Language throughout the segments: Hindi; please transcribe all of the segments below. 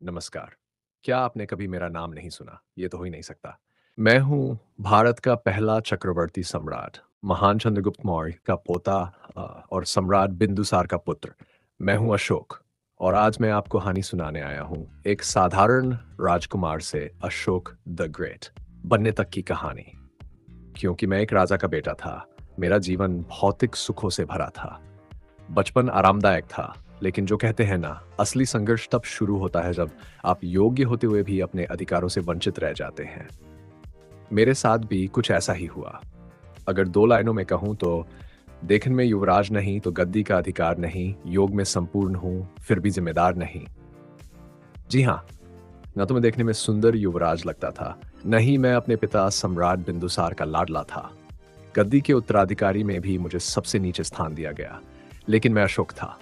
नमस्कार। क्या आपने कभी मेरा नाम नहीं सुना? ये तो हो ही नहीं सकता। मैं हूँ भारत का पहला चक्रवर्ती सम्राट, महान चंद्रगुप्त मौर्य का पोता और सम्राट बिंदुसार का पुत्र। मैं हूँ अशोक और आज मैं आपको कहानी सुनाने आया हूँ। एक साधारण राजकुमार से अशोक द ग्रेट बनने तक की कहानी। क्योंकि मैं एक राजा का बेटा था, मेरा जीवन भौतिक सुखों से भरा था। बचपन आरामदायक था, लेकिन जो कहते हैं ना, असली संघर्ष तब शुरू होता है जब आप योग्य होते हुए भी अपने अधिकारों से वंचित रह जाते हैं। मेरे साथ भी कुछ ऐसा ही हुआ। अगर दो लाइनों में कहूं तो देखने में युवराज नहीं तो गद्दी का अधिकार नहीं, योग में संपूर्ण हूं फिर भी जिम्मेदार नहीं। जी हाँ, न तो मैं देखने में सुंदर युवराज लगता था, न ही मैं अपने पिता सम्राट बिंदुसार का लाडला था। गद्दी के उत्तराधिकारी में भी मुझे सबसे नीचे स्थान दिया गया, लेकिन मैं अशोक था।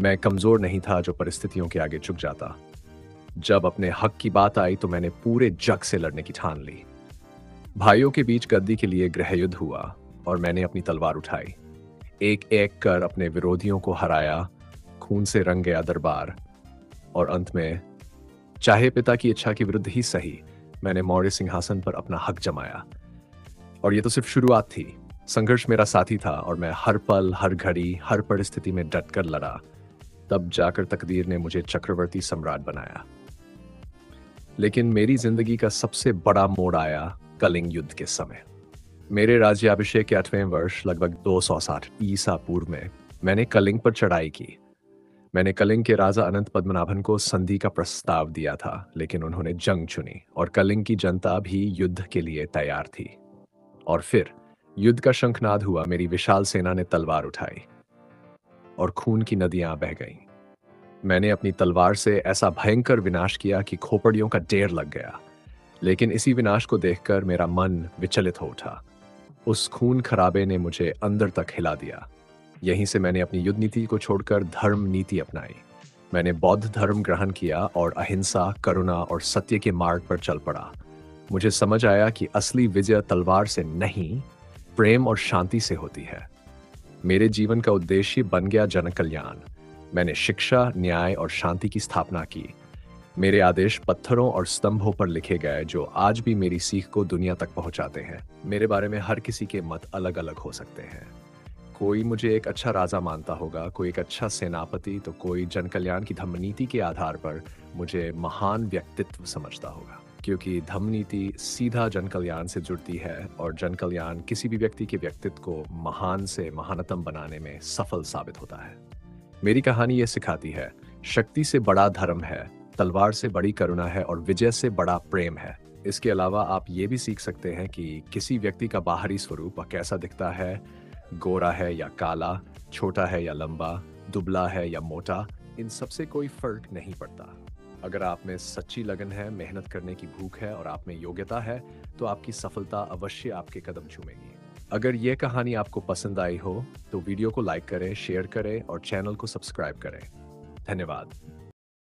मैं कमजोर नहीं था जो परिस्थितियों के आगे झुक जाता। जब अपने हक की बात आई तो मैंने पूरे जग से लड़ने की ठान ली। भाइयों के बीच गद्दी के लिए गृह युद्ध हुआ और मैंने अपनी तलवार उठाई। एक एक कर अपने विरोधियों को हराया, खून से रंग गया दरबार और अंत में, चाहे पिता की इच्छा के विरुद्ध ही सही, मैंने मौर्य सिंहासन पर अपना हक जमाया। और ये तो सिर्फ शुरुआत थी। संघर्ष मेरा साथी था और मैं हर पल, हर घड़ी, हर परिस्थिति में डटकर लड़ा। तब जाकर तकदीर ने मुझे चक्रवर्ती सम्राट बनाया। लेकिन मेरी जिंदगी का सबसे बड़ा मोड़ आया कलिंग युद्ध के समय। मेरे राज्याभिषेक के 8वें वर्ष लगभग 260 ईसा पूर्व में मैंने कलिंग पर चढ़ाई की। मैंने कलिंग के राजा अनंत पद्मनाभन को संधि का प्रस्ताव दिया था, लेकिन उन्होंने जंग चुनी और कलिंग की जनता भी युद्ध के लिए तैयार थी। और फिर युद्ध का शंखनाद हुआ, मेरी विशाल सेना ने तलवार उठाई और खून की नदियां बह गईं। मैंने अपनी तलवार से ऐसा भयंकर विनाश किया कि खोपड़ियों का ढेर लग गया। लेकिन इसी विनाश को देखकर मेरा मन विचलित हो उठा। उस खून खराबे ने मुझे अंदर तक हिला दिया। यहीं से मैंने अपनी युद्ध नीति को छोड़कर धर्म नीति अपनाई। मैंने बौद्ध धर्म ग्रहण किया और अहिंसा, करुणा और सत्य के मार्ग पर चल पड़ा। मुझे समझ आया कि असली विजय तलवार से नहीं, प्रेम और शांति से होती है। मेरे जीवन का उद्देश्य बन गया जन कल्याण। मैंने शिक्षा, न्याय और शांति की स्थापना की। मेरे आदेश पत्थरों और स्तंभों पर लिखे गए जो आज भी मेरी सीख को दुनिया तक पहुंचाते हैं। मेरे बारे में हर किसी के मत अलग अलग हो सकते हैं। कोई मुझे एक अच्छा राजा मानता होगा, कोई एक अच्छा सेनापति, तो कोई जन कल्याण की धम्मनीति के आधार पर मुझे महान व्यक्तित्व समझता होगा। क्योंकि धम्मनीति सीधा जन कल्याण से जुड़ती है और जन कल्याण किसी भी व्यक्ति के व्यक्तित्व को महान से महानतम बनाने में सफल साबित होता है। मेरी कहानी ये सिखाती है, शक्ति से बड़ा धर्म है, तलवार से बड़ी करुणा है और विजय से बड़ा प्रेम है। इसके अलावा आप ये भी सीख सकते हैं कि किसी व्यक्ति का बाहरी स्वरूप कैसा दिखता है, गोरा है या काला, छोटा है या लंबा, दुबला है या मोटा, इन सबसे कोई फर्क नहीं पड़ता। अगर आप में सच्ची लगन है, मेहनत करने की भूख है और आप में योग्यता है, तो आपकी सफलता अवश्य आपके कदम चूमेगी। अगर ये कहानी आपको पसंद आई हो तो वीडियो को लाइक करें, शेयर करें और चैनल को सब्सक्राइब करें। धन्यवाद।